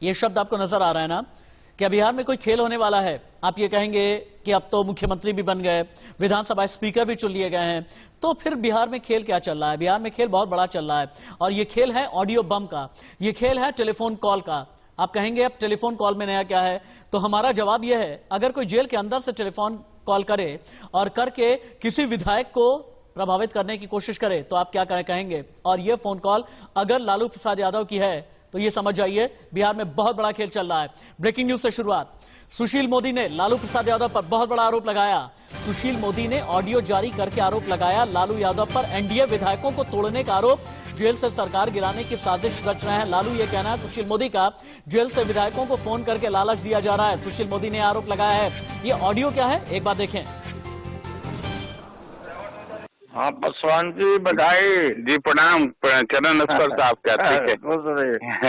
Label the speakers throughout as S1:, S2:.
S1: ये शब्द आपको नजर आ रहा है ना? क्या बिहार में कोई खेल होने वाला है? आप ये कहेंगे कि अब तो मुख्यमंत्री भी बन गए, विधानसभा स्पीकर भी चुन लिए गए हैं, तो फिर बिहार में खेल क्या चल रहा है? बिहार में खेल बहुत बड़ा चल रहा है और ये खेल है ऑडियो बम का, ये खेल है टेलीफोन कॉल का। आप कहेंगे अब टेलीफोन कॉल में नया क्या है? तो हमारा जवाब यह है, अगर कोई जेल के अंदर से टेलीफोन कॉल करे और करके किसी विधायक को प्रभावित करने की कोशिश करे तो आप क्या कहेंगे? और यह फोन कॉल अगर लालू प्रसाद यादव की है तो ये समझ जाइए बिहार में बहुत बड़ा खेल चल रहा है। ब्रेकिंग न्यूज से शुरुआत। सुशील मोदी ने लालू प्रसाद यादव पर बहुत बड़ा आरोप लगाया। सुशील मोदी ने ऑडियो जारी करके आरोप लगाया लालू यादव पर एनडीए विधायकों को तोड़ने का आरोप, जेल से सरकार गिराने की साजिश रच रहे हैं लालू, ये कहना है सुशील मोदी का। जेल से विधायकों को फोन करके लालच दिया जा रहा है, सुशील मोदी ने आरोप लगाया है। ये ऑडियो क्या है, एक बार देखें।
S2: हाँ, पासवान जी बधाई जी, प्रणाम चरण स्पर्श साहब, क्या ठीक है?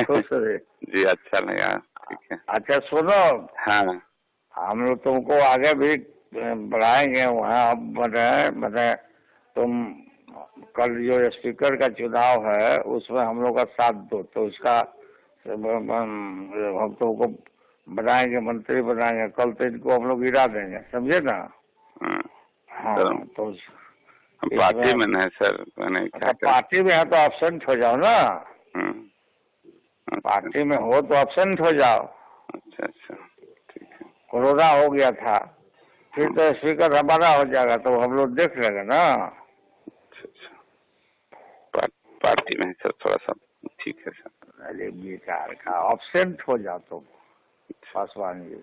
S3: खुश रहे
S2: जी, अच्छा लगा, ठीक है।
S3: अच्छा सुनो,
S2: हाँ,
S3: हम लोग तुमको आगे भी बढ़ाएंगे वहाँ। मैंने तुम कल जो स्पीकर का चुनाव है उसमें हम लोग का साथ दो, तो उसका हम तुमको बनाएंगे, मंत्री बनाएंगे। कल तो इनको हम लोग गिरा देंगे, समझे ना? हाँ, तो
S2: हम पार्टी में नहीं सर, मैंने क्या
S3: पार्टी में है तो एब्सेंट हो जाओ ना। पार्टी में हो तो एब्सेंट हो जाओ।
S2: अच्छा अच्छा, ठीक है।
S3: कोरोना हो गया था, फिर तो स्पीकर हमारा हो जाएगा, तो हम लोग देख लेंगे ना।
S2: अच्छा अच्छा, पार्टी में सर थोड़ा सा, ठीक है सर।
S3: अरे बेकार का, एब्सेंट हो जाओ तुम पासवान जी।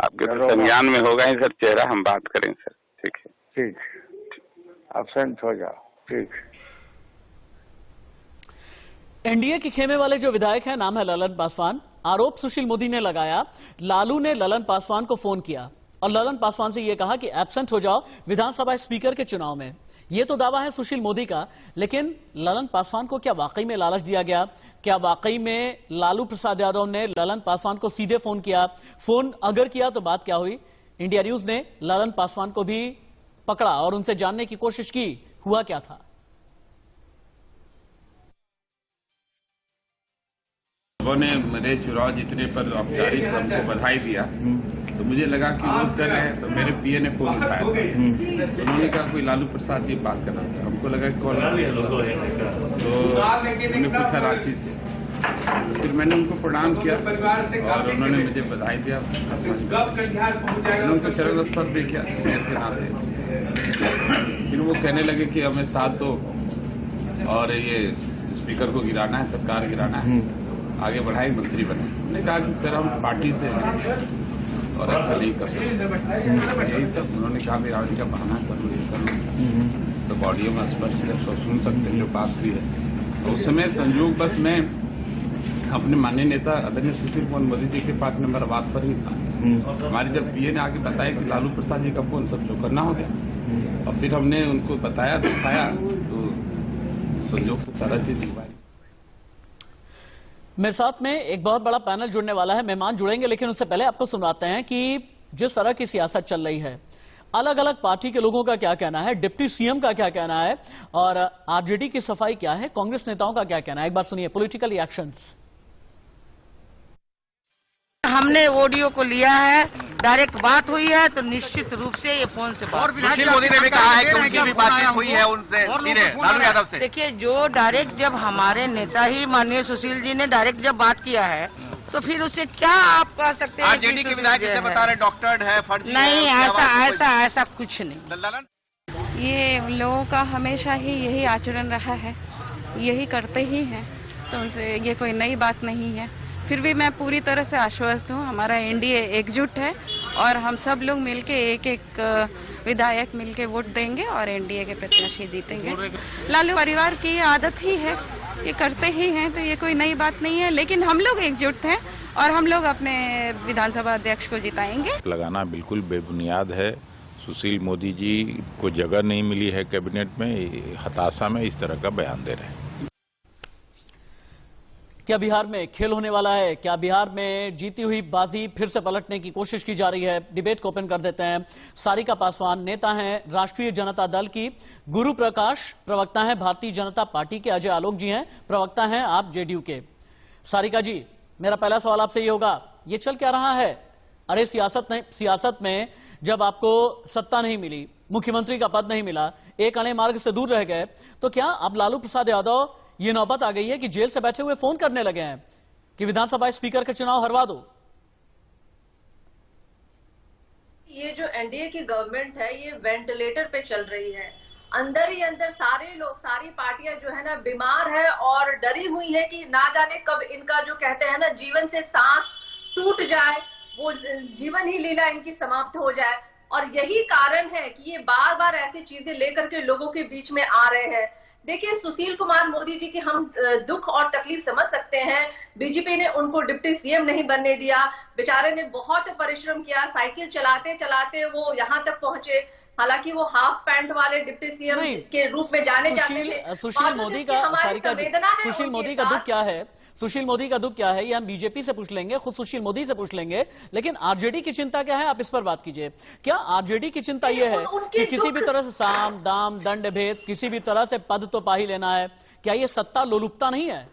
S2: आपके तो संज्ञान में होगा ही सर चेहरा, हम बात करें सर, ठीक है?
S3: ठीक, एब्सेंट हो जाओ, ठीक।
S1: एनडीए के खेमे वाले जो विधायक हैं, नाम है ललन पासवान। आरोप सुशील मोदी ने लगाया, लालू ने ललन पासवान को फोन किया और ललन पासवान से यह कहा कि एब्सेंट हो जाओ विधानसभा स्पीकर के चुनाव में। यह तो दावा है सुशील मोदी का, लेकिन ललन पासवान को क्या वाकई में लालच दिया गया? क्या वाकई में लालू प्रसाद यादव ने ललन पासवान को सीधे फोन किया? फोन अगर किया तो बात क्या हुई? इंडिया न्यूज ने ललन पासवान को भी पकड़ा और उनसे जानने की कोशिश की, हुआ क्या था।
S4: लोगों ने मेरे चुनाव जीतने पर औपचारिक हमको बधाई दिया, तो मुझे लगा कि वो कर रहे हैं, तो मेरे पीए ने फोन उठाया। तो उन्होंने कहा कोई लालू प्रसाद जी बात करना था, हमको लगा कॉल, तो उन्होंने पूछा रांची से, फिर मैंने उनको प्रणाम किया और उन्होंने मुझे बधाई दिया। मैंने उनको चरण स्पर्श भी किया के नाते। फिर वो कहने लगे कि हमें साथ दो और ये स्पीकर को गिराना है, सरकार गिराना है, आगे बढ़ाए, मंत्री बने। उन्होंने कहा कि फिर हम पार्टी से और ऐसा नहीं कर सकते, यही सब। उन्होंने कहा मेरा आदमी का बहाना करूँ, ये करूँ, तो ऑडियो में स्पष्ट सुन सकते हैं जो बात हुई है। तो उस समय संयोग बस मैं अपने माननीय नेता आदरणीय सुशील कुमार मोदी जी के 5 नंबर बात पर ही था। हमारी जब पीए ने आगे बताया कि लालू प्रसाद जी का फोन, सब जो करना हो गया और फिर हमने उनको बताया, दिखाया, तो संयोग से सारा चीज हुआ।
S1: मेरे साथ में एक बहुत बड़ा पैनल जुड़ने वाला है, मेहमान जुड़ेंगे, लेकिन उससे पहले आपको सुनाते हैं कि जिस तरह की सियासत चल रही है, अलग अलग पार्टी के लोगों का क्या कहना है, डिप्टी सीएम का क्या कहना है और आरजेडी की सफाई क्या है, कांग्रेस नेताओं का क्या कहना है। एक बार सुनिए पॉलिटिकल रिएक्शंस।
S5: हमने ऑडियो को लिया है, डायरेक्ट बात हुई है, तो निश्चित रूप से ये फोन से बात।
S6: सुशील मोदी ने भी कहा है कि उनकी भी बातचीत हुई है उनसे सीधे लालू यादव से।
S5: देखिए, जो डायरेक्ट, जब हमारे नेता ही माननीय सुशील जी ने डायरेक्ट जब बात किया है, तो फिर उससे क्या आप कह सकते हैं?
S6: आरजेडी के विधायक इसे बता रहे डॉक्टर्ड है, फर्जी
S5: नहीं, ऐसा कुछ नहीं।
S7: ये उन लोगों का हमेशा ही यही आचरण रहा है, यही करते ही हैं, तो उनसे ये कोई नई बात नहीं है। फिर भी मैं पूरी तरह से आश्वस्त हूँ, हमारा एनडीए एकजुट है और हम सब लोग मिलके एक एक विधायक मिलके वोट देंगे और एनडीए के प्रत्याशी जीतेंगे। लालू परिवार की ये आदत ही है, ये करते ही हैं, तो ये कोई नई बात नहीं है, लेकिन हम लोग एकजुट हैं और हम लोग अपने विधानसभा अध्यक्ष को जिताएंगे।
S8: लगाना बिल्कुल बेबुनियाद है। सुशील मोदी जी को जगह नहीं मिली है कैबिनेट में, हताशा में इस तरह का बयान दे रहे हैं।
S1: क्या बिहार में खेल होने वाला है? क्या बिहार में जीती हुई बाजी फिर से पलटने की कोशिश की जा रही है? डिबेट को ओपन कर देते हैं। सारिका पासवान नेता हैं राष्ट्रीय जनता दल की, गुरु प्रकाश प्रवक्ता हैं भारतीय जनता पार्टी के, अजय आलोक जी हैं प्रवक्ता हैं आप जेडीयू के। सारिका जी, मेरा पहला सवाल आपसे ये होगा, ये चल क्या रहा है? अरे सियासत में जब आपको सत्ता नहीं मिली, मुख्यमंत्री का पद नहीं मिला, एक अणे मार्ग से दूर रह गए, तो क्या अब लालू प्रसाद यादव ये नौबत आ गई है कि जेल से बैठे हुए फोन करने लगे हैं कि विधानसभा स्पीकर का चुनाव हरवा दो?
S9: ये जो एनडीए की गवर्नमेंट है ये वेंटिलेटर पे चल रही है। अंदर ही अंदर सारे लोग, सारी पार्टियां जो है ना बीमार है और डरी हुई है कि ना जाने कब इनका जो कहते हैं ना जीवन से सांस टूट जाए, वो जीवन ही लीला इनकी समाप्त हो जाए। और यही कारण है कि ये बार बार ऐसी चीजें लेकर के लोगों के बीच में आ रहे हैं। देखिए, सुशील कुमार मोदी जी की हम दुख और तकलीफ समझ सकते हैं। बीजेपी ने उनको डिप्टी सीएम नहीं बनने दिया, बेचारे ने बहुत परिश्रम किया, साइकिल चलाते चलाते वो यहाँ तक पहुंचे। हालांकि वो हाफ पैंट वाले डिप्टी सीएम के रूप में जाने जाते थे।
S1: सुशील मोदी का, सारिका जी, सुशील मोदी का दुख क्या है? सुशील मोदी का दुख क्या है ये हम बीजेपी से पूछ लेंगे, खुद सुशील मोदी से पूछ लेंगे, लेकिन आरजेडी की चिंता क्या है, आप इस पर बात कीजिए। क्या आरजेडी की चिंता ये है कि किसी भी तरह से साम दाम दंड भेद, किसी भी तरह से पद तो पा ही लेना है? क्या ये सत्ता लोलुपता नहीं है?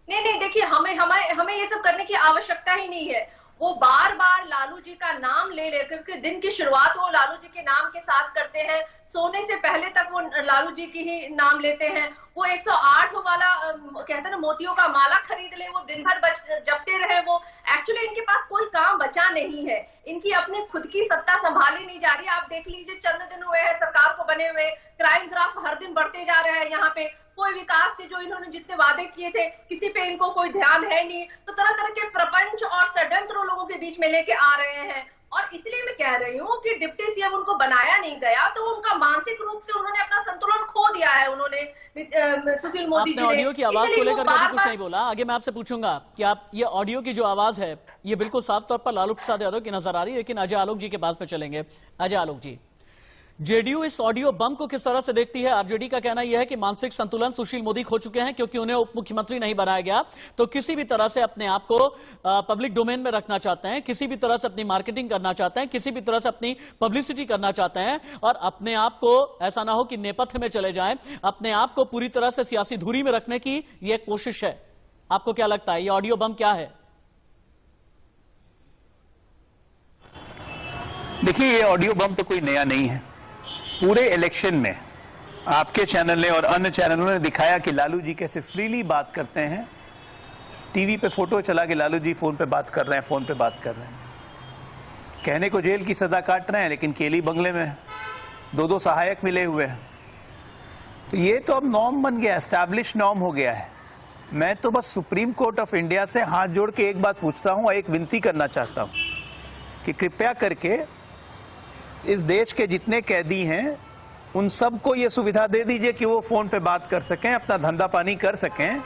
S9: नहीं, देखिए, हमें ये सब करने की आवश्यकता ही नहीं है। वो बार बार लालू जी का नाम ले लेकर के दिन की शुरुआत वो लालू जी के नाम के साथ करते हैं। सोने से पहले तक वो लालू जी की ही नाम लेते हैं। वो 108 वाला कहते हैं ना मोतियों का माला खरीद ले, वो दिन भर जपते रहे। वो एक्चुअली इनके पास कोई काम बचा नहीं है, इनकी अपनी खुद की सत्ता संभाली नहीं जा रही। आप देख लीजिए, चंद दिन हुए हैं सरकार को बने हुए, क्राइम ग्राफ हर दिन बढ़ते जा रहा है। यहाँ पे कोई विकास के जो इन्होंने जितने वादे किए थे किसी पे इनको कोई ध्यान है नहीं। तो तरह तरह के प्रपंच और षड्यंत्र लोगों के बीच में लेके आ रहे हैं। और इसलिए मैं कह रही हूँ कि डिप्टी सीएम उनको बनाया नहीं गया, तो उनका मानसिक रूप से उन्होंने अपना संतुलन खो दिया है। उन्होंने सुशील मोदी जी ने
S1: ऑडियो की आवाज को लेकर कभी कुछ नहीं बोला। आगे मैं आपसे पूछूंगा कि आप ये ऑडियो की जो आवाज है ये बिल्कुल साफ तौर पर लालू प्रसाद यादव की नजर आ रही है। लेकिन अजय आलोक जी के पास में चलेंगे। अजय आलोक जी, जेडीयू इस ऑडियो बम को किस तरह से देखती है? आरजेडी का कहना यह है कि मानसिक संतुलन सुशील मोदी खो चुके हैं क्योंकि उन्हें उप मुख्यमंत्री नहीं बनाया गया, तो किसी भी तरह से अपने आप को पब्लिक डोमेन में रखना चाहते हैं, किसी भी तरह से अपनी मार्केटिंग करना चाहते हैं, किसी भी तरह से अपनी पब्लिसिटी करना चाहते हैं और अपने आप को ऐसा ना हो कि नेपथ्य में चले जाएं, अपने आप को पूरी तरह से सियासी धुरी में रखने की यह कोशिश है। आपको क्या लगता है ये ऑडियो बम क्या है?
S10: देखिए, ये ऑडियो बम तो कोई नया नहीं है। पूरे इलेक्शन में आपके चैनल ने और अन्य चैनलों ने दिखाया कि लालू जी कैसे फ्रीली बात करते हैं। टीवी पे फोटो चला के लालू जी फोन पे बात कर रहे हैं, फोन पे बात कर रहे हैं। कहने को जेल की सजा काट रहे हैं, लेकिन केली बंगले में 2-2 सहायक मिले हुए हैं। तो ये तो अब नॉर्म बन गया, एस्टैब्लिश नॉर्म हो गया है। मैं तो बस सुप्रीम कोर्ट ऑफ इंडिया से हाथ जोड़ के एक बात पूछता हूं और एक विनती करना चाहता हूं कि कृपया करके इस देश के जितने कैदी हैं उन सबको ये सुविधा दे दीजिए कि वो फोन पे बात कर सकें, अपना धंधा पानी कर सकें।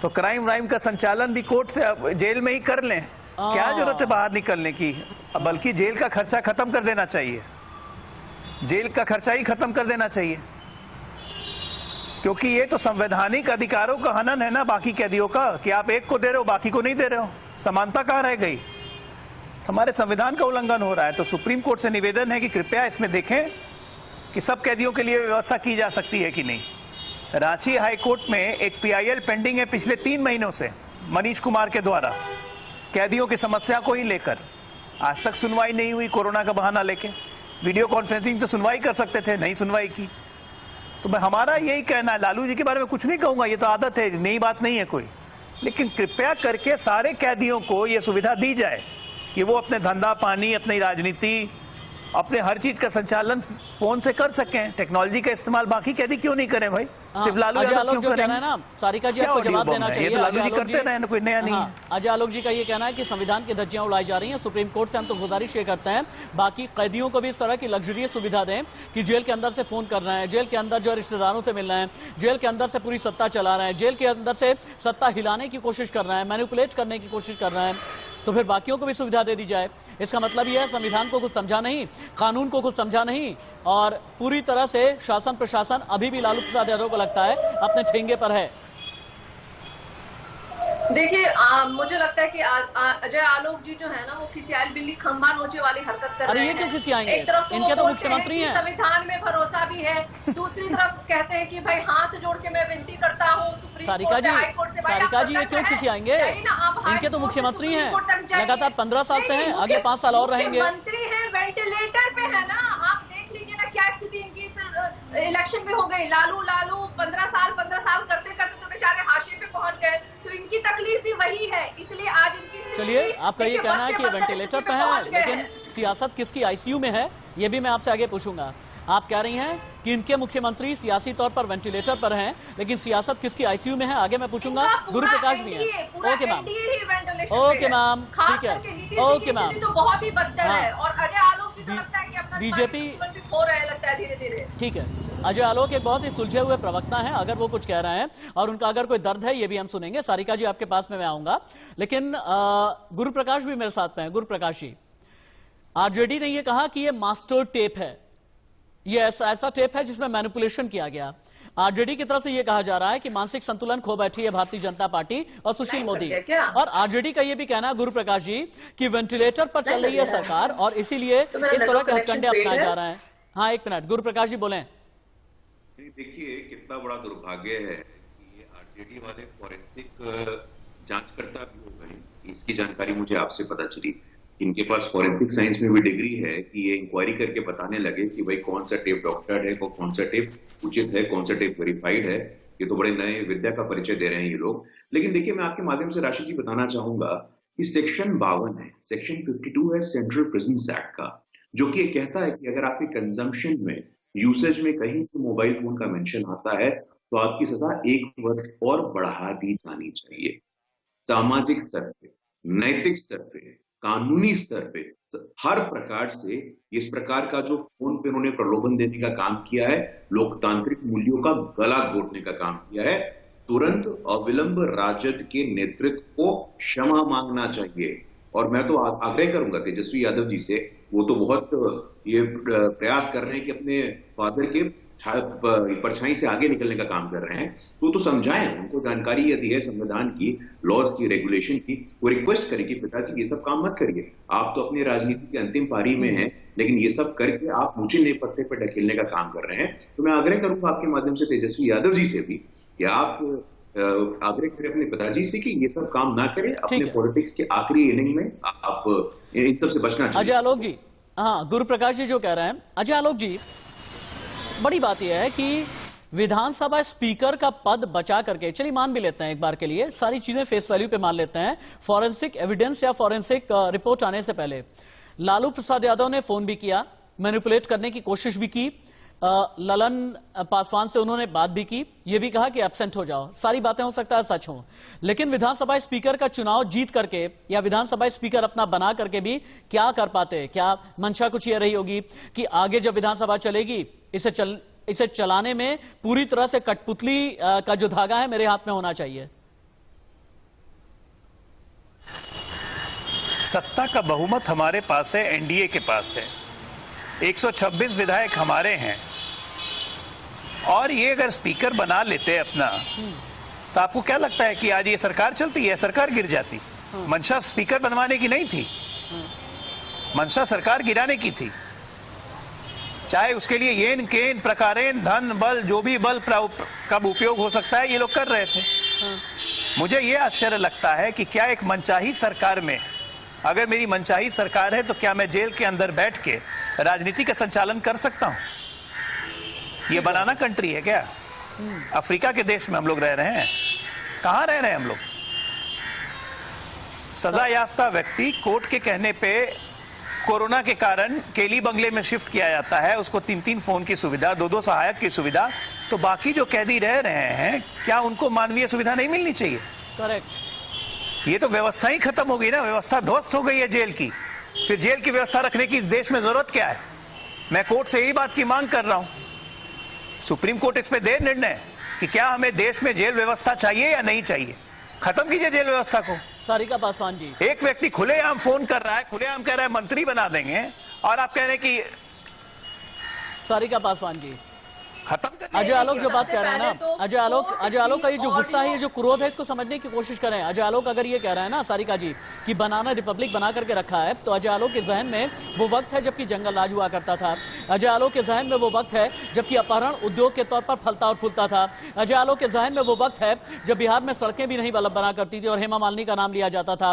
S10: तो क्राइम व्राइम का संचालन भी कोर्ट से जेल में ही कर लें। क्या जरूरत है बाहर निकलने की? बल्कि जेल का खर्चा खत्म कर देना चाहिए, जेल का खर्चा ही खत्म कर देना चाहिए, क्योंकि ये तो संवैधानिक अधिकारों का हनन है ना बाकी कैदियों का, कि आप एक को दे रहे हो बाकी को नहीं दे रहे हो। समानता कहाँ रह गई? हमारे संविधान का उल्लंघन हो रहा है। तो सुप्रीम कोर्ट से निवेदन है कि कृपया इसमें देखें कि सब कैदियों के लिए व्यवस्था की जा सकती है कि नहीं। रांची हाई कोर्ट में एक पीआईएल पेंडिंग है पिछले 3 महीनों से मनीष कुमार के द्वारा, कैदियों की समस्या को ही लेकर। आज तक सुनवाई नहीं हुई, कोरोना का बहाना लेके। वीडियो कॉन्फ्रेंसिंग से सुनवाई कर सकते थे, नहीं सुनवाई की। तो मैं हमारा यही कहना है, लालू जी के बारे में कुछ नहीं कहूंगा, ये तो आदत है, नई बात नहीं है कोई, लेकिन कृपया करके सारे कैदियों को ये सुविधा दी जाए कि वो अपने धंधा पानी, अपनी राजनीति, अपने हर चीज का संचालन फोन से कर सकें। टेक्नोलॉजी का इस्तेमाल बाकी कैदी क्यों नहीं करें भाई? सिर्फ लालू यादव क्यों करें?
S1: ना सारिका जी आपको जवाब देना चाहिए।
S10: ये तो लालू जी करते रहे ना, कोई नया नहीं है।
S1: अजय आलोक जी का ये कहना है कि संविधान की धज्जियां उड़ाई जा रही हैं। सुप्रीम कोर्ट से हम तो गुजारिश ये करते हैं बाकी कैदियों को भी इस तरह की लग्जरियस सुविधा दें कि जेल के अंदर से फोन कर रहे हैं, जेल के अंदर जो रिश्तेदारों से मिल रहे हैं, जेल के अंदर से पूरी सत्ता चला रहे हैं, जेल के अंदर से सत्ता हिलाने की कोशिश कर रहे हैं, मैनिपुलेट करने की कोशिश कर रहे हैं, तो फिर बाकियों को भी सुविधा दे दी जाए। इसका मतलब यह है संविधान को कुछ समझा नहीं, कानून को कुछ समझा नहीं और पूरी तरह से शासन प्रशासन अभी भी लालू प्रसाद यादव को लगता है अपने ठेंगे पर है।
S9: देखिए मुझे लगता है कि अजय आलोक जी जो है ना वो खिसियाल बिल्ली खंभा नोचे वाली हरकत कर रहे हैं।
S1: ये क्यों खिसियाएंगे?
S9: एक तरफ तो
S1: इनके तो
S9: वो
S1: मुख्यमंत्री हैं।
S9: संविधान में भरोसा भी है, दूसरी तरफ कहते हैं कि भाई हाथ जोड़ के मैं विनती करता हूँ
S1: सारिका जी, सारिका जी ये क्यों खिसियाएंगे? इनके तो मुख्यमंत्री हैं, लगातार 15 साल से हैं, अगले 5 साल और रहेंगे।
S9: मंत्री हैं, वेंटिलेटर पे है ना, आप देख लीजिए ना क्या स्थिति इनकी इलेक्शन में हो गई। लालू 15 साल करते करते तो बेचारे हाशिए पे पहुंच गए, तो इनकी तकलीफ भी वही है, इसलिए आज इनकी।
S1: चलिए, आपका ये कहना है कि वेंटिलेटर पे है, लेकिन सियासत किसकी आईसीयू में है, ये भी मैं आपसे आगे पूछूंगा। आप कह रही हैं कि इनके मुख्यमंत्री सियासी तौर पर वेंटिलेटर पर हैं, लेकिन सियासत किसकी आईसीयू में है, आगे मैं पूछूंगा। गुरु प्रकाश भी है। ओके मैम, ओके मैम, ठीक है, ओके मैम।
S9: तो बहुत ही बदतर है, और अजय आलोक जी को लगता है कि अपना
S1: बीजेपी
S9: खो रहे हैं, लगता है धीरे धीरे।
S1: ठीक है, अजय आलोक एक बहुत ही सुलझे हुए प्रवक्ता हैं, अगर वो कुछ कह रहे हैं और उनका अगर कोई दर्द है ये भी हम सुनेंगे। सारिका जी आपके पास में मैं आऊंगा, लेकिन गुरु प्रकाश भी मेरे साथ में है। गुरु प्रकाश जी, आरजेडी ने ये कहा कि ये मास्टर टेप है, ये ऐसा टेप है जिसमें मैनिपुलेशन किया गया। आरजेडी की तरफ से ये कहा जा रहा है कि मानसिक संतुलन खो बैठी है भारतीय जनता पार्टी और सुशील मोदी। और आरजेडी का ये भी कहना है गुरु प्रकाश जी कि वेंटिलेटर पर चल रही है सरकार और इसीलिए इस तरह के हथकंडे अपनाए जा रहे हैं। हाँ, एक मिनट, गुरु प्रकाश जी बोले।
S11: देखिए कितना बड़ा दुर्भाग्य है कि ये आरजेडी वाले फॉरेंसिक जांचकर्ता भी हो गए। इसकी जानकारी मुझे आपसे पता चली। इनके पास फॉरेंसिक साइंस में भी डिग्री है कि ये इंक्वायरी करके बताने लगे कि भाई कौन सा टेप डॉक्टर है, कौन सा टेप उचित है, कौन सा टेप वेरीफाइड है। ये तो बड़े नए विद्या का परिचय दे रहे हैं ये लोग। लेकिन देखिए, मैं आपके माध्यम से राशि जी बताना चाहूंगा कि सेक्शन 52 है, सेक्शन 52 है सेंट्रल प्रिजन्स एक्ट का, जो कि कहता है कि अगर आपके कंजम्पशन में, यूसेज में कहीं तो मोबाइल फोन का मेंशन आता है तो आपकी सजा 1 वर्ष और बढ़ा दी जानी चाहिए। सामाजिक स्तर पे, नैतिक स्तर पे, कानूनी स्तर पे, हर प्रकार से इस प्रकार का जो फोन पे उन्होंने प्रलोभन देने का काम किया है, लोकतांत्रिक मूल्यों का गला घोटने का काम किया है, तुरंत अविलंब राजद के नेतृत्व को क्षमा मांगना चाहिए। और मैं तो आग्रह करूंगा तेजस्वी यादव जी से, वो तो बहुत ये प्रयास कर रहे हैं कि अपने फादर के परछाई से आगे निकलने का काम कर रहे हैं, तो समझाएं उनको। जानकारी यदि है संविधान की, लॉज की, रेगुलेशन की, वो रिक्वेस्ट करें कि पिताजी ये सब काम मत करिए, आप तो अपनी राजनीति की अंतिम पारी में हैं, लेकिन ये सब करके आप मुझे नए पत्ते पर ढकेलने का काम कर रहे हैं। तो मैं आग्रह करूंगा आपके माध्यम से तेजस्वी यादव जी से भी कि आप आग्रह करें अपने पिताजी से कि ये सब काम ना करें, अपने पॉलिटिक्स के आखिरी इनिंग में आप इन सब से बचना चाहिए।
S1: अजय आलोक जी, हाँ, गुरु प्रकाश जी जो कह रहे हैं, अजय आलोक जी, बड़ी बात यह है कि विधानसभा स्पीकर का पद बचा करके, चलिए मान भी लेते हैं एक बार के लिए, सारी चीजें फेस वैल्यू पे मान लेते हैं, फॉरेंसिक एविडेंस या फॉरेंसिक रिपोर्ट आने से पहले लालू प्रसाद यादव ने फोन भी किया, मैनिपुलेट करने की कोशिश भी की, ललन पासवान से उन्होंने बात भी की, ये भी कहा कि एब्सेंट हो जाओ, सारी बातें हो सकता है सच हो, लेकिन विधानसभा स्पीकर का चुनाव जीत करके या विधानसभा स्पीकर अपना बना करके भी क्या कर पाते? क्या मंशा कुछ ये रही होगी कि आगे जब विधानसभा चलेगी इसे चलाने में पूरी तरह से कठपुतली का जो धागा है मेरे हाथ में होना चाहिए?
S10: सत्ता का बहुमत हमारे पास है, एनडीए के पास है, 126 विधायक हमारे हैं, और ये अगर स्पीकर बना लेते अपना, तो आपको क्या लगता है कि आज ये सरकार चलती है? सरकार गिर जाती। मंशा स्पीकर बनवाने की नहीं थी, मंशा सरकार गिराने की थी। चाहे उसके लिए येन केन प्रकारेन धन बल, जो भी बल का उपयोग हो सकता है, ये लोग कर रहे थे। मुझे ये आश्चर्य लगता है कि क्या एक मनचाही सरकार में, अगर मेरी मनचाही सरकार है, तो क्या मैं जेल के अंदर बैठ के राजनीति का संचालन कर सकता हूं? ये बनाना कंट्री है क्या? अफ्रीका के देश में हम लोग रह रहे हैं? कहां रह रहे हैं हम लोग? सजा याफ्ता व्यक्ति कोर्ट के कहने पे कोरोना के कारण केली बंगले में शिफ्ट किया जाता है, उसको 3-3 फोन की सुविधा, 2-2 सहायक की सुविधा, तो बाकी जो कैदी रह रहे हैं, क्या उनको मानवीय सुविधा नहीं मिलनी चाहिए?
S1: करेक्ट।
S10: ये तो व्यवस्था ही खत्म हो गई ना, व्यवस्था ध्वस्त हो गई है जेल की। फिर जेल की व्यवस्था रखने की इस देश में जरूरत क्या है? मैं कोर्ट से यही बात की मांग कर रहा हूं, सुप्रीम कोर्ट इस पे दे निर्णय कि क्या हमें देश में जेल व्यवस्था चाहिए या नहीं चाहिए। खत्म कीजिए जेल व्यवस्था को।
S1: सारिका पासवान जी,
S10: एक व्यक्ति खुलेआम फोन कर रहा है, खुलेआम कह रहा है मंत्री बना देंगे, और आप कह रहे हैं कि
S1: सारिका पासवान जी,
S10: खत्म करने
S1: अजय आलोक जो बात कह रहे हैं ना, अजय आलोक का ये जो गुस्सा है, ये जो क्रोध है, इसको समझने की कोशिश करें। अजय आलोक अगर ये कह रहे हैं ना सारिका जी कि बनाना रिपब्लिक बना करके रखा है, तो अजय आलोक के जहन में वो वक्त है जबकि जंगल राज हुआ करता था। अजय आलोक के जहन में वो वक्त है जबकि अपहरण उद्योग के तौर पर फलता और फूलता था। अजय आलोक के जहन में वो वक्त है जब बिहार में सड़कें भी नहीं बना करती थी और हेमा मालिनी का नाम लिया जाता था।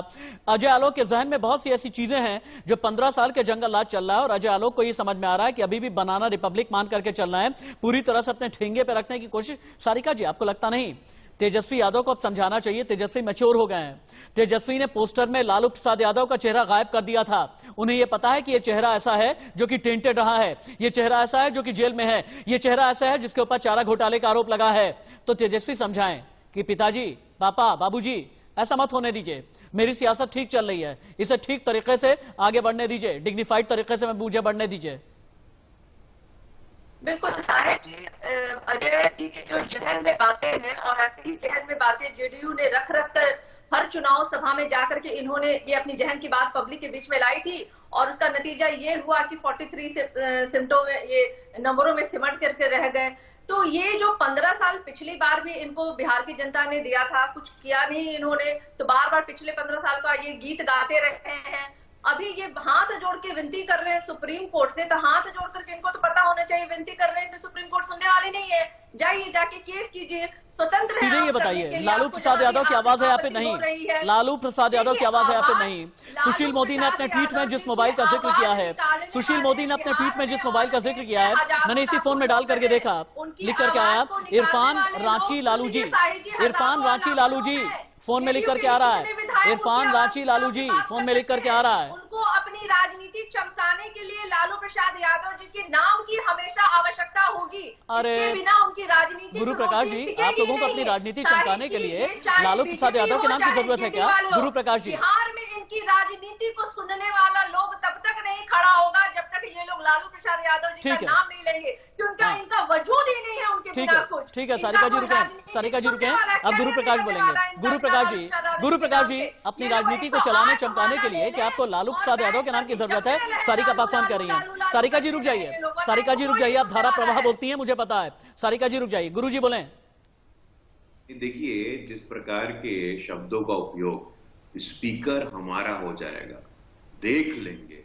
S1: अजय आलोक के जहन में बहुत सी ऐसी चीजें हैं जो 15 साल के जंगल राज चल रहा है, और अजय आलोक को ये समझ में आ रहा है कि अभी भी बनाना रिपब्लिक मान करके चलना है, पूरी तरह से अपने ठेंगे पे रखने की कोशिश। सारिका जी, आपको लगता नहीं तेजस्वी यादव को अब समझाना चाहिए? तेजस्वी मैच्योर हो गए हैं। तेजस्वी ने पोस्टर में लालू प्रसाद यादव का चेहरा गायब कर दिया था। उन्हें यह पता है कि यह चेहरा ऐसा है जो कि टेंटेड रहा है, यह चेहरा ऐसा है जो कि जेल में है, यह चेहरा ऐसा है जिसके ऊपर चारा घोटाले का आरोप लगा है। तो तेजस्वी समझाएं कि पिताजी, पापा, बाबूजी, ऐसा मत होने दीजिए, मेरी सियासत ठीक चल रही है, इसे ठीक तरीके से आगे बढ़ने दीजिए, डिग्निफाइड तरीके से मुझे बढ़ने दीजिए।
S9: बिल्कुल साहिब जी, अजय जी की जो जहन में बातें हैं, और ऐसी ही जहन में बातें जेडीयू ने रख कर हर चुनाव सभा में जाकर के इन्होंने ये अपनी जहन की बात पब्लिक के बीच में लाई थी, और उसका नतीजा ये हुआ कि 43 सिमटों में, ये नंबरों में सिमट करके रह गए। तो ये जो 15 साल पिछली बार भी इनको बिहार की जनता ने दिया था, कुछ किया नहीं इन्होंने, तो बार बार पिछले 15 साल का ये गीत गाते रहे हैं। अभी ये हाथ जोड़ के विनती कर रहे हैं सुप्रीम कोर्ट से, तो हाथ जोड़ करके इनको तो पता होना चाहिए विनती कर रहे हैं, सुप्रीम कोर्ट सुनने वाली नहीं है। जाइए, जाके केस कीजिए, स्वतंत्र
S1: सीधे ये बताइए, लालू प्रसाद यादव की आवाज है यहाँ पे नहीं, लालू प्रसाद यादव की आवाज है यहाँ पे नहीं। सुशील मोदी ने अपने ट्वीट में जिस मोबाइल का जिक्र किया है, सुशील मोदी ने अपने ट्वीट में जिस मोबाइल का जिक्र किया है, मैंने इसी फोन में डाल करके देखा, लिख करके आया इरफान रांची लालू जी, इरफान रांची लालू जी फोन में लिख करके आ रहा है, इरफान रांची लालू जी फोन में लिख करके आ रहा है।
S9: उनको अपनी राजनीति चमकाने के लिए लालू प्रसाद यादव जी के नाम की हमेशा आवश्यकता होगी।
S1: अरे
S9: बिना उनकी राजनीति,
S1: गुरु प्रकाश जी, आप लोगों को अपनी राजनीति चमकाने के लिए लालू प्रसाद यादव के नाम की जरूरत है क्या? गुरु प्रकाश जी,
S9: बिहार में इनकी राजनीति को सुनने वाला लोग तब तक नहीं खड़ा होगा जब तक ये लोग लालू प्रसाद यादव जी का नाम नहीं लेंगे, क्योंकि इनका वजूद ही नहीं है उनके बिना कुछ।
S1: ठीक है सारिका जी रुके, सारिका जी रुके, अब गुरु प्रकाश बोलेंगे। गुरु प्रकाश जी, अपनी राजनीति को चलाने चमकाने के लिए कि आपको लालू प्रसाद यादव के नाम की जरूरत है, सारिका पासवान कह रही हैं। सारिका जी रुक जाइए, सारिका जी रुक जाइए, आप धारा प्रवाह बोलती हैं मुझे पता है। सारिका जी रुक जाइए, गुरु जी बोले।
S11: देखिए, जिस प्रकार के शब्दों का उपयोग, स्पीकर हमारा हो जाएगा, देख लेंगे,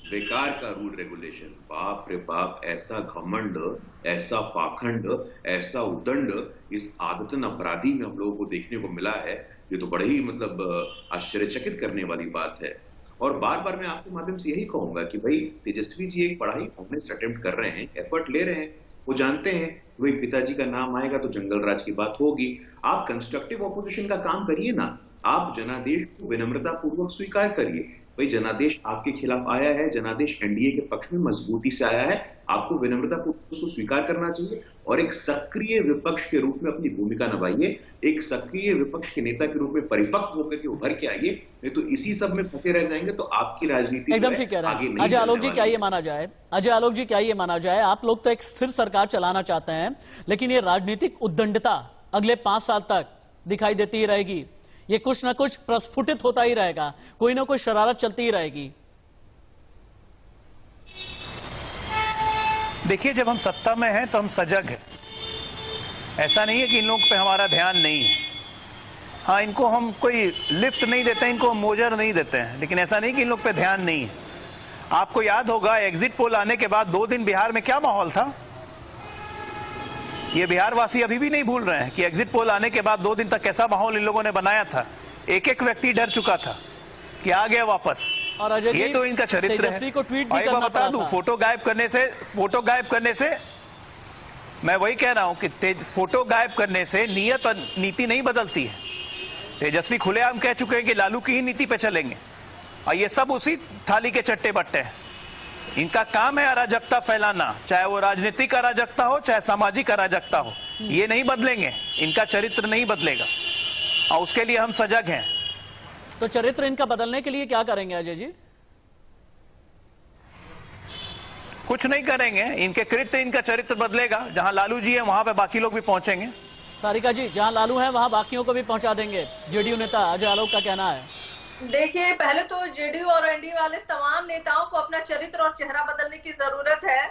S11: बेकार का रूल रेगुलेशन, बाप रे बाप, ऐसा घमंड, ऐसा पाखंड, ऐसा उदंड इस आदतन अपराधी में हम लोगों को देखने को मिला है। ये तो बड़े ही मतलब आश्चर्यचकित करने वाली बात है। और बार बार मैं आपके माध्यम से यही कहूंगा कि भाई तेजस्वी जी एक बड़ा ही ऑनेस्ट अटेम्प्ट कर रहे हैं, एफर्ट ले रहे हैं। वो जानते हैं कि भाई पिताजी का नाम आएगा तो जंगल राज की बात होगी। आप कंस्ट्रक्टिव ऑपोजिशन का काम करिए ना, आप जनादेश को विनम्रता पूर्वक स्वीकार करिए। भाई जनादेश आपके खिलाफ आया है, जनादेश एनडीए के पक्ष में मजबूती से आया है, आपको विनम्रता पूर्वक उसको स्वीकार करना चाहिए और एक सक्रिय विपक्ष के रूप में अपनी भूमिका निभाइए, एक सक्रिय विपक्ष के नेता के रूप में परिपक्व होकर के उभर के आइए। नहीं तो इसी सब में फंसे रह जाएंगे तो आपकी राजनीति
S1: एकदम ठीक कह रहे हैं अजय आलोक जी। क्या ये माना जाए, अजय आलोक जी, क्या ये माना जाए, आप लोग तो एक स्थिर सरकार चलाना चाहते हैं, लेकिन ये राजनीतिक उद्दंडता अगले 5 साल तक दिखाई देती ही रहेगी, ये कुछ ना कुछ प्रस्फुटित होता ही रहेगा, कोई ना कोई शरारत चलती ही रहेगी।
S10: देखिए, जब हम सत्ता में हैं तो हम सजग हैं। ऐसा नहीं है कि इन लोगों पे हमारा ध्यान नहीं है। हाँ, इनको हम कोई लिफ्ट नहीं देते, इनको हम मोजर नहीं देते हैं, लेकिन ऐसा नहीं कि इन लोग पे ध्यान नहीं है। आपको याद होगा एग्जिट पोल आने के बाद 2 दिन बिहार में क्या माहौल था। ये बिहार वासी अभी भी नहीं भूल रहे हैं कि एग्जिट पोल आने के बाद 2 दिन तक कैसा माहौल इन लोगों ने बनाया था। एक एक व्यक्ति डर चुका था कि आ गया वापस।
S1: और अजय
S10: ये तो इनका चरित्र है।
S1: को ट्वीट भी करना
S10: बता दूं, फोटो गायब करने से मैं वही कह रहा हूं कि फोटो गायब करने से नियत और नीति नहीं बदलती है। तेजस्वी खुलेआम कह चुके हैं कि लालू की ही नीति पे चलेंगे, और ये सब उसी थाली के चट्टे बट्टे हैं। इनका काम है अराजकता फैलाना, चाहे वो राजनीतिक अराजकता हो चाहे सामाजिक अराजकता हो। ये नहीं बदलेंगे, इनका चरित्र नहीं बदलेगा, और उसके लिए हम सजग हैं।
S1: तो चरित्र इनका बदलने के लिए क्या करेंगे अजय जी?
S10: कुछ नहीं करेंगे, इनके कृत्य इनका चरित्र बदलेगा। जहां लालू जी है वहां पे बाकी लोग भी पहुंचेंगे।
S1: सारिका जी, जहां लालू है वहां बाकियों को भी पहुंचा देंगे, जेडीयू नेता अजय आलोक का कहना है।
S9: देखिए, पहले तो जेडीयू और एनडीए वाले तमाम नेताओं को अपना चरित्र और चेहरा बदलने की जरूरत है,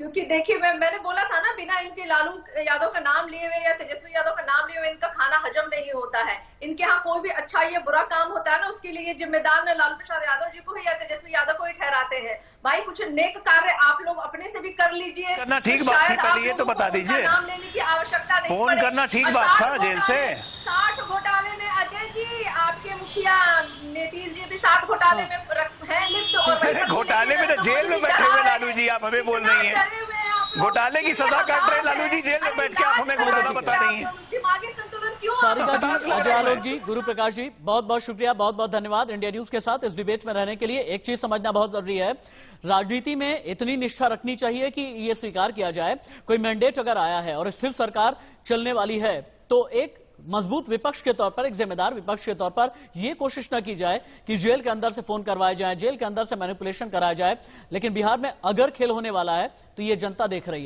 S9: क्योंकि देखिए मैंने बोला था ना, बिना इनके लालू यादव का नाम लिए हुए या तेजस्वी यादव का नाम लिए हुए इनका खाना हजम नहीं होता है। इनके यहाँ कोई भी अच्छा या बुरा काम होता है ना, उसके लिए जिम्मेदार न लालू प्रसाद यादव जी को ही या तेजस्वी यादव को ही ठहराते हैं। भाई कुछ नेक कार्य आप लोग अपने से भी कर लीजिए।
S10: करना ठीक बात थी, पहले ये तो बता दीजिए।
S9: नाम लेने की आवश्यकता नहीं,
S10: फोन करना ठीक बात था जेल से।
S9: 60 घोटाले में अजय जी, आपके मुखिया नीतीश जी भी 60 घोटाले में हैं लिप्त। और
S10: घोटाले में तो जेल में बैठे हुए लालू जी, आप हमें बोल रही हैं घोटाले की सजा काट रहे लालू जी जेल में बैठ के, आप हमें घोटाला बता रही हैं।
S9: दिमागी संतुलन क्यों?
S1: सारिका जी, अजय आलोक जी, गुरु प्रकाश जी, बहुत बहुत शुक्रिया, बहुत बहुत धन्यवाद इंडिया न्यूज के साथ इस डिबेट में रहने के लिए। एक चीज समझना बहुत जरूरी है, राजनीति में इतनी निष्ठा रखनी चाहिए कि ये स्वीकार किया जाए, कोई मैंडेट अगर आया है और स्थिर सरकार चलने वाली है तो एक मजबूत विपक्ष के तौर पर, एक जिम्मेदार विपक्ष के तौर पर यह कोशिश न की जाए कि जेल के अंदर से फोन करवाए जाए, जेल के अंदर से मैनिपुलेशन कराया जाए। लेकिन बिहार में अगर खेल होने वाला है तो ये जनता देख रही है।